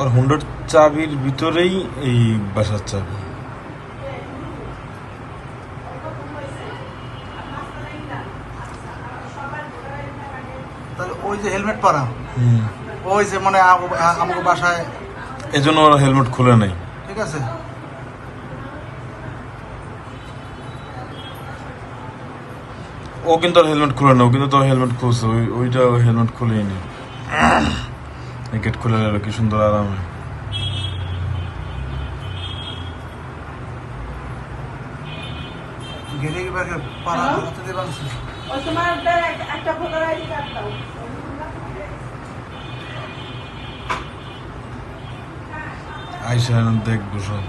আর হুন্ডার চাবির ভিতরেই এই বাসার চাবি। তাহলে ওই যে হেলমেট পরা, ওই যে মানে আমাকে বাসায় এজন্য ওরা হেলমেট খুলে নাই। ঠিক আছে, ও কিন্তু আর হেলমেট খুলে না, ও কিন্তু তোর হেলমেট খুলছে, ওইটা হেলমেট খুলেই নি। গেট খুলে গেল কি সুন্দর আরামে। গেটে কি পাড়া হাতে দিয়ে বানছে। ওই তোমার একটা ভোটার আইডি কার্ড দাও। আইসা দেখবো সব।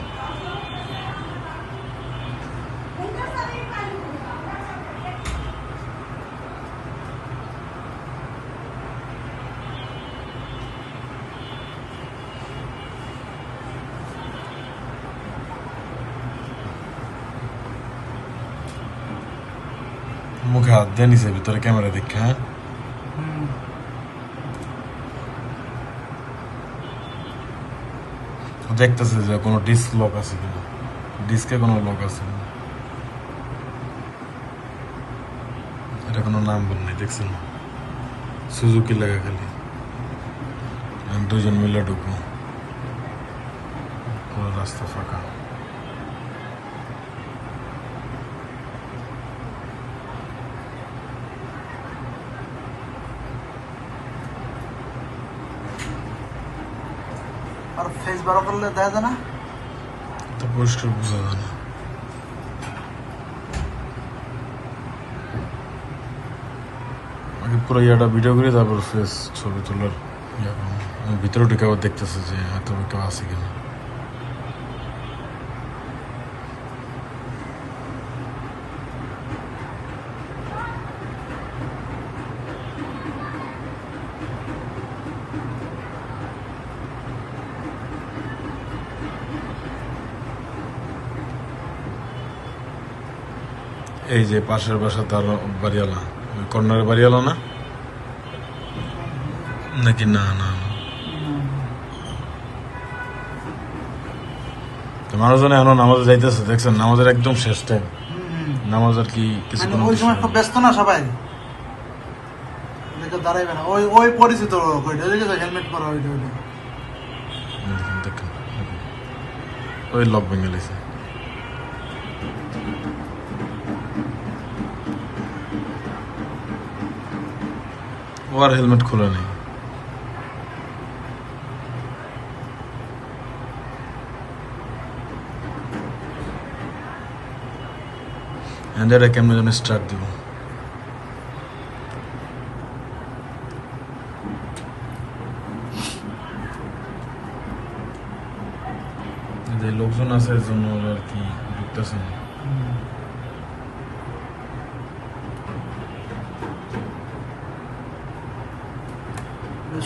মুখে হাত দিয়ে নিছে ভিতরে ক্যামেরা দেখে। হ্যাঁ, দেখতেছে যে কোনো ডিস্ক লক আছে কিনা, ডিস্কে কোনো লক আছে কিনা। এটা কোনো নাম বল নাই, দেখছেন সুজুকি লাগা খালি। দুজন মিলে ঢুকবো, পুরো রাস্তা ফাঁকা। আর ফেস বড় করলে দেখা যায় না, তো পরিষ্কার বোঝা যায় না। আগে পুরো ইয়াটা ভিডিও করে তারপর ফেস ছবি তোলার ইয়া করবো। ভিতরে ঢুকে আবার দেখতেছে যে এত কেউ আছে কিনা। এই যে পাশের বাসা তার বাড়িওয়ালা, ওই কর্নারের বাড়িওয়ালা না নাকি? না না, মানুষজন এখনো নামাজে যাইতেছে, দেখছেন নামাজের একদম শেষ টাইম। নামাজ আর কি কিছু ওই সময় খুব ব্যস্ত না সবাই, দাঁড়াইবে না। ওই ওই পরিচিত হেলমেট পরা ওইটা ওইটা দেখেন ওই লক ভেঙে গেছে। ও আর হেলমেট খোলা নেই। এটা কেমন যেন স্টার্ট দিব। যে লোকজন আছে এর জন্য আর কি ঢুকতেছে না।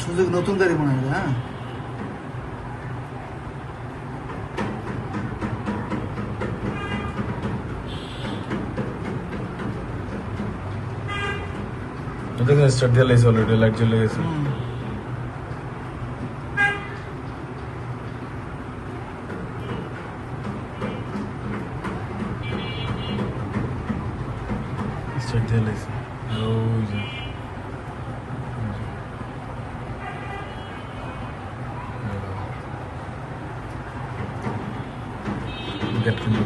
সুযোগ নতুন গাড়ি মনে হয়। হ্যাঁ, দেখেন স্টার্ট দিয়ে লাইছে, অলরেডি লাইট জ্বলে গেছে। স্টার্ট দিয়ে লাইছে, ওই যে গেট কিনে